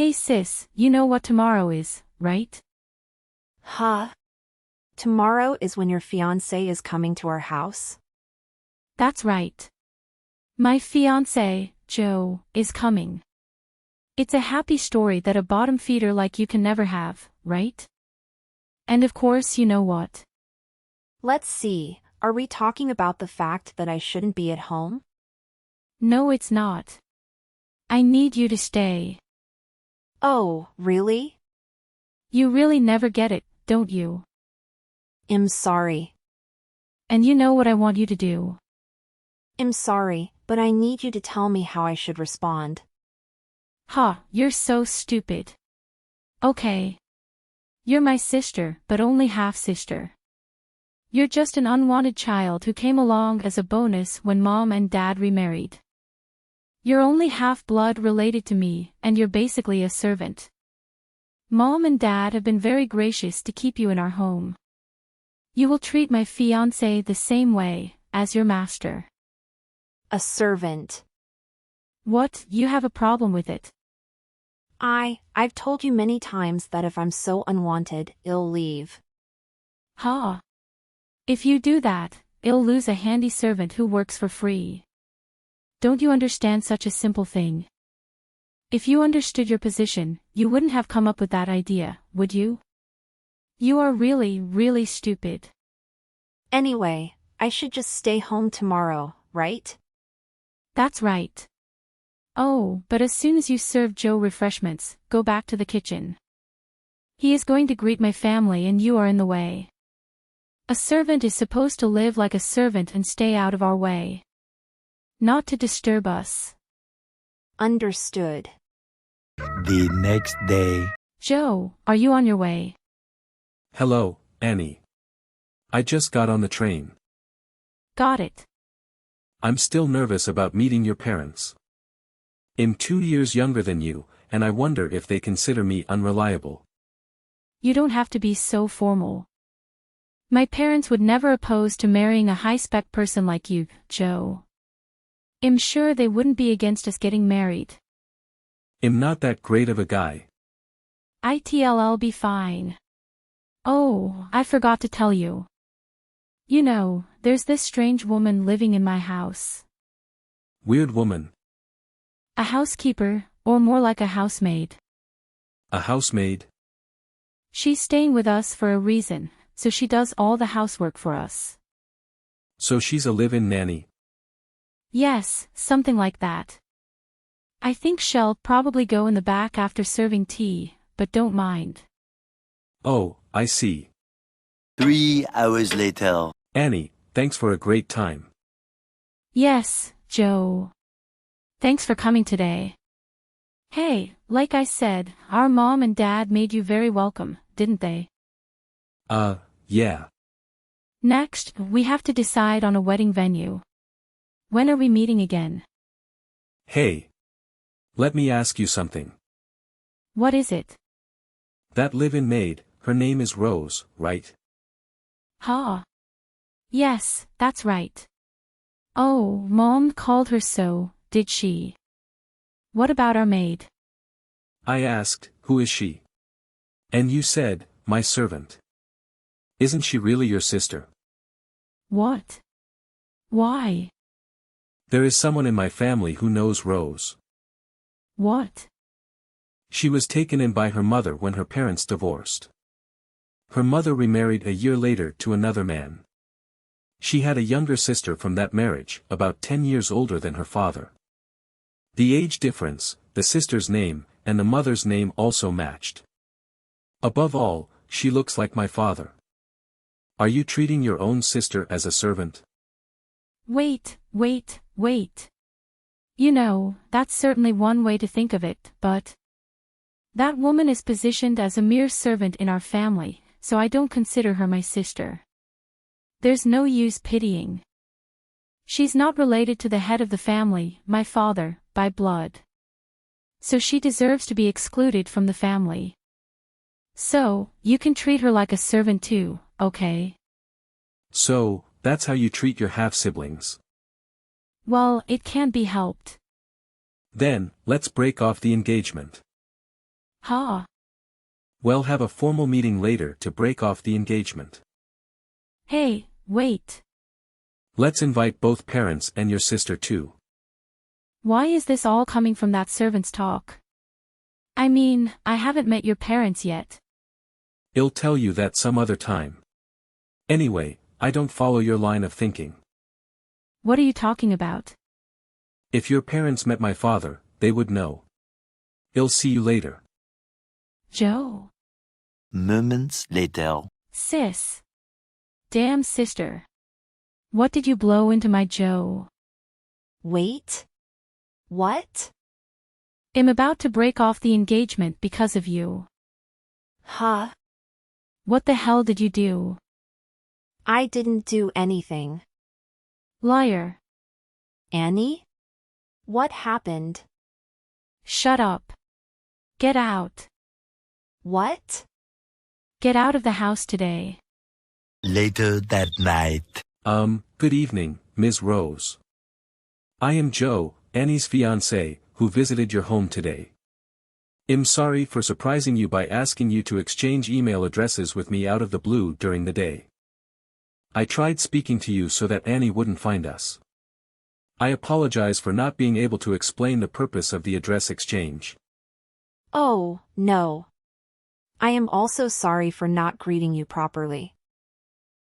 Hey sis, you know what tomorrow is, right? Huh? Tomorrow is when your fiancé is coming to our house? That's right. My fiancé, Joe, is coming. It's a happy story that a bottom feeder like you can never have, right? And of course you know what? Let's see, are we talking about the fact that I shouldn't be at home? No, it's not. I need you to stay. Oh, really? You really never get it, don't you? I'm sorry. And you know what I want you to do. I'm sorry, but I need you to tell me how I should respond. Ha, you're so stupid. Okay. You're my sister, but only half-sister. You're just an unwanted child who came along as a bonus when mom and dad remarried. You're only half-blood related to me, and you're basically a servant. Mom and dad have been very gracious to keep you in our home. You will treat my fiancé the same way, as your master. A servant. What, you have a problem with it? I've told you many times that if I'm so unwanted, I'll leave. Ha. If you do that, I'll lose a handy servant who works for free. Don't you understand such a simple thing? If you understood your position, you wouldn't have come up with that idea, would you? You are really, really stupid. Anyway, I should just stay home tomorrow, right? That's right. Oh, but as soon as you serve Joe refreshments, go back to the kitchen. He is going to greet my family and you are in the way. A servant is supposed to live like a servant and stay out of our way. Not to disturb us. Understood. The next day. Joe, are you on your way? Hello, Annie. I just got on the train. Got it. I'm still nervous about meeting your parents. I'm 2 years younger than you, and I wonder if they consider me unreliable. You don't have to be so formal. My parents would never oppose to marrying a high-spec person like you, Joe. I'm sure they wouldn't be against us getting married. I'm not that great of a guy. It'll be fine. Oh, I forgot to tell you. You know, there's this strange woman living in my house. Weird woman. A housekeeper, or more like a housemaid. A housemaid? She's staying with us for a reason, so she does all the housework for us. So she's a live-in nanny? Yes, something like that. I think she'll probably go in the back after serving tea, but don't mind. Oh, I see. 3 hours later. Annie, thanks for a great time. Yes, Joe. Thanks for coming today. Hey, like I said, our mom and dad made you very welcome, didn't they? Yeah. Next, we have to decide on a wedding venue. When are we meeting again? Hey. Let me ask you something. What is it? That live-in maid, her name is Rose, right? Ha. Yes, that's right. Oh, Mom called her so, did she? What about our maid? I asked, who is she? And you said, my servant. Isn't she really your sister? What? Why? There is someone in my family who knows Rose. What? She was taken in by her mother when her parents divorced. Her mother remarried a year later to another man. She had a younger sister from that marriage, about 10 years older than her father. The age difference, the sister's name, and the mother's name also matched. Above all, she looks like my father. Are you treating your own sister as a servant? Wait. You know, that's certainly one way to think of it, but that woman is positioned as a mere servant in our family, so I don't consider her my sister. There's no use pitying. She's not related to the head of the family, my father, by blood. So she deserves to be excluded from the family. So, you can treat her like a servant too, okay? So, that's how you treat your half-siblings. Well, it can't be helped. Then, let's break off the engagement. Ha. We'll have a formal meeting later to break off the engagement. Hey, wait. Let's invite both parents and your sister too. Why is this all coming from that servant's talk? I mean, I haven't met your parents yet. I'll tell you that some other time. Anyway, I don't follow your line of thinking. What are you talking about? If your parents met my father, they would know. I'll see you later. Joe. Moments later. Sis. Damn sister. What did you blow into my Joe? Wait. What? I'm about to break off the engagement because of you. Huh? What the hell did you do? I didn't do anything. Liar. Annie? What happened? Shut up. Get out. What? Get out of the house today. Later that night. Good evening, Ms. Rose. I am Joe, Annie's fiancé, who visited your home today. I'm sorry for surprising you by asking you to exchange email addresses with me out of the blue during the day. I tried speaking to you so that Annie wouldn't find us. I apologize for not being able to explain the purpose of the address exchange. Oh, no. I am also sorry for not greeting you properly.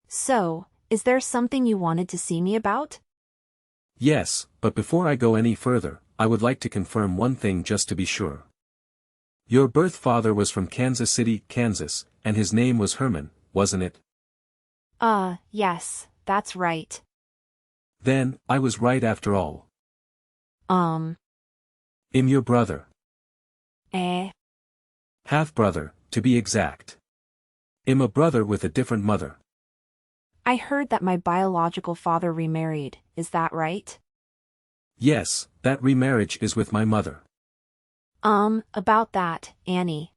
So, is there something you wanted to see me about? Yes, but before I go any further, I would like to confirm one thing just to be sure. Your birth father was from Kansas City, Kansas, and his name was Herman, wasn't it? Yes, that's right. Then, I was right after all. I'm your brother. Eh? Half-brother, to be exact. I'm a brother with a different mother. I heard that my biological father remarried, is that right? Yes, that remarriage is with my mother. About that, Annie.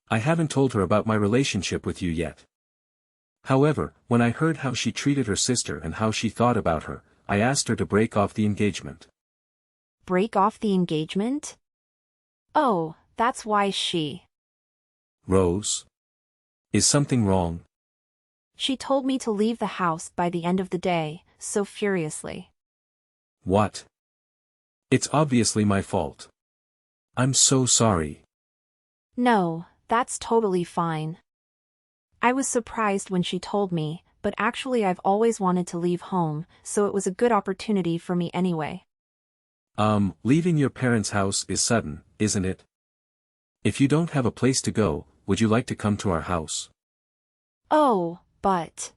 I haven't told her about my relationship with you yet. However, when I heard how she treated her sister and how she thought about her, I asked her to break off the engagement. Break off the engagement? Oh, that's why she... Rose? Is something wrong? She told me to leave the house by the end of the day, so furiously. What? It's obviously my fault. I'm so sorry. No, that's totally fine. I was surprised when she told me, but actually I've always wanted to leave home, so it was a good opportunity for me anyway. Leaving your parents' house is sudden, isn't it? If you don't have a place to go, would you like to come to our house? Oh, but...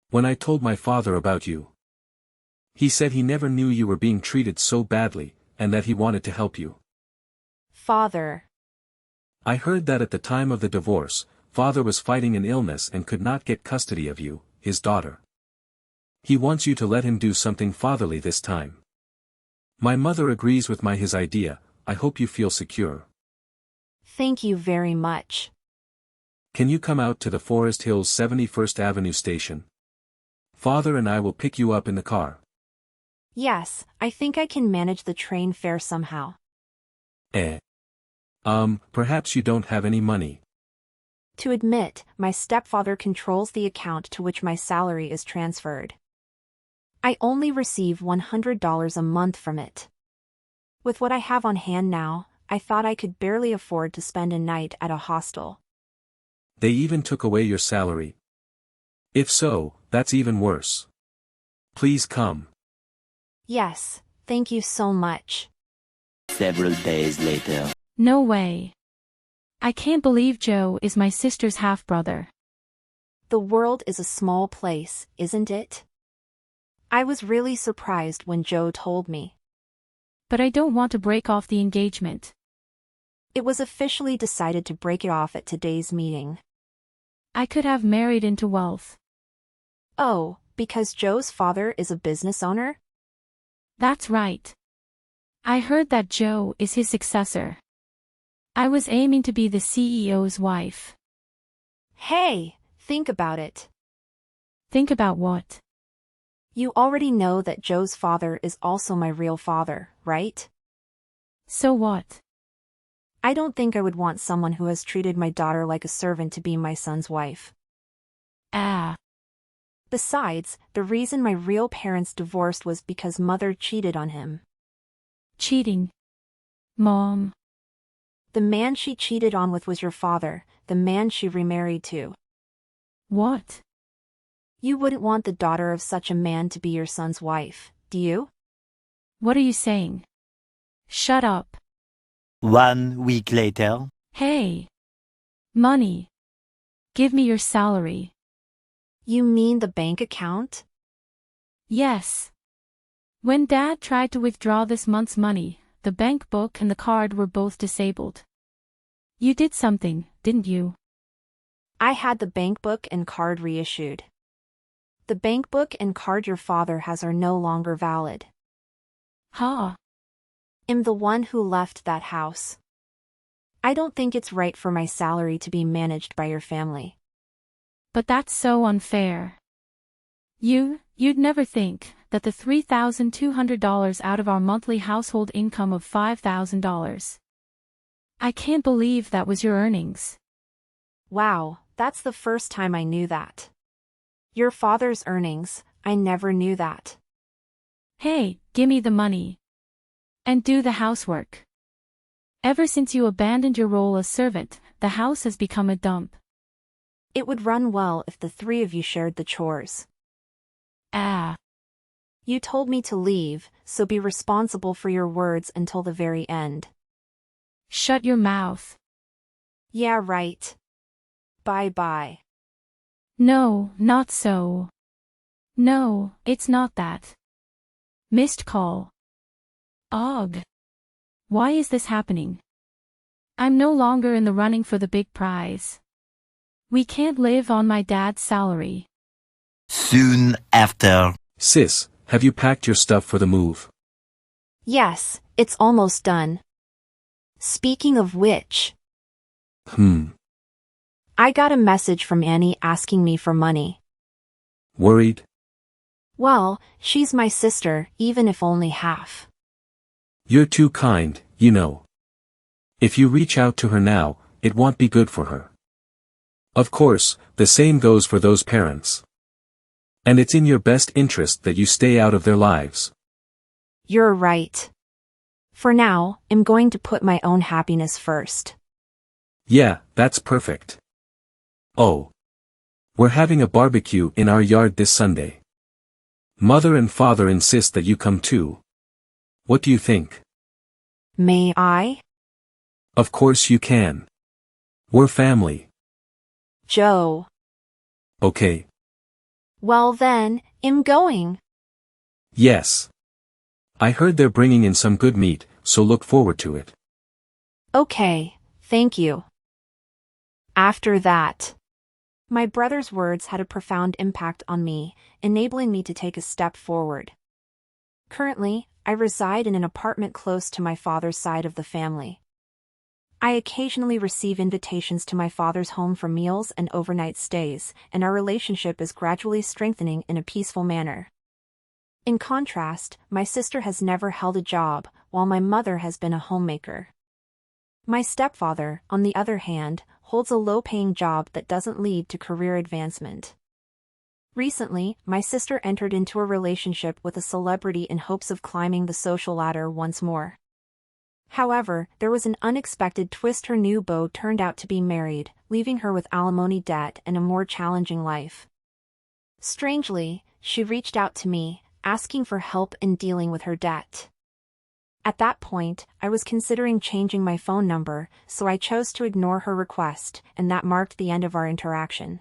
When I told my father about you, he said he never knew you were being treated so badly, and that he wanted to help you. Father. I heard that at the time of the divorce, father was fighting an illness and could not get custody of you, his daughter. He wants you to let him do something fatherly this time. My mother agrees with his idea. I hope you feel secure. Thank you very much. Can you come out to the Forest Hills 71st Avenue station? Father and I will pick you up in the car. Yes, I think I can manage the train fare somehow. Perhaps you don't have any money. To admit, my stepfather controls the account to which my salary is transferred. I only receive $100 a month from it. With what I have on hand now, I thought I could barely afford to spend a night at a hostel. They even took away your salary. If so, that's even worse. Please come. Yes, thank you so much. Several days later. No way. I can't believe Joe is my sister's half-brother. The world is a small place, isn't it? I was really surprised when Joe told me. But I don't want to break off the engagement. It was officially decided to break it off at today's meeting. I could have married into wealth. Oh, because Joe's father is a business owner? That's right. I heard that Joe is his successor. I was aiming to be the CEO's wife. Hey, think about it. Think about what? You already know that Joe's father is also my real father, right? So what? I don't think I would want someone who has treated my daughter like a servant to be my son's wife. Ah. Besides, the reason my real parents divorced was because mother cheated on him. Cheating. Mom. The man she cheated on with was your father, the man she remarried to. What? You wouldn't want the daughter of such a man to be your son's wife, do you? What are you saying? Shut up. 1 week later. Hey. Money. Give me your salary. You mean the bank account? Yes. When Dad tried to withdraw this month's money, the bank book and the card were both disabled. You did something, didn't you? I had the bank book and card reissued. The bank book and card your father has are no longer valid. Ha. I'm the one who left that house. I don't think it's right for my salary to be managed by your family. But that's so unfair. You'd never think that the $3,200 out of our monthly household income of $5,000. I can't believe that was your earnings. Wow, that's the first time I knew that. Your father's earnings, I never knew that. Hey, gimme the money. And do the housework. Ever since you abandoned your role as servant, the house has become a dump. It would run well if the three of you shared the chores. Ah. You told me to leave, so be responsible for your words until the very end. Shut your mouth. Yeah, right. Bye-bye. No, not so. No, it's not that. Missed call. Ugh. Why is this happening? I'm no longer in the running for the big prize. We can't live on my dad's salary. Soon after. Sis, have you packed your stuff for the move? Yes, it's almost done. Speaking of which, I got a message from Annie asking me for money. Worried? Well, she's my sister, even if only half. You're too kind, you know. If you reach out to her now, it won't be good for her. Of course, the same goes for those parents. And it's in your best interest that you stay out of their lives. You're right. For now, I'm going to put my own happiness first. Yeah, that's perfect. Oh. We're having a barbecue in our yard this Sunday. Mother and father insist that you come too. What do you think? May I? Of course you can. We're family. Joe. Okay. Well then, I'm going. Yes. I heard they're bringing in some good meat, so look forward to it. Okay, thank you. After that, my brother's words had a profound impact on me, enabling me to take a step forward. Currently, I reside in an apartment close to my father's side of the family. I occasionally receive invitations to my father's home for meals and overnight stays, and our relationship is gradually strengthening in a peaceful manner. In contrast, my sister has never held a job, while my mother has been a homemaker. My stepfather, on the other hand, holds a low-paying job that doesn't lead to career advancement. Recently, my sister entered into a relationship with a celebrity in hopes of climbing the social ladder once more. However, there was an unexpected twist. Her new beau turned out to be married, leaving her with alimony debt and a more challenging life. Strangely, she reached out to me, asking for help in dealing with her debt. At that point, I was considering changing my phone number, so I chose to ignore her request, and that marked the end of our interaction.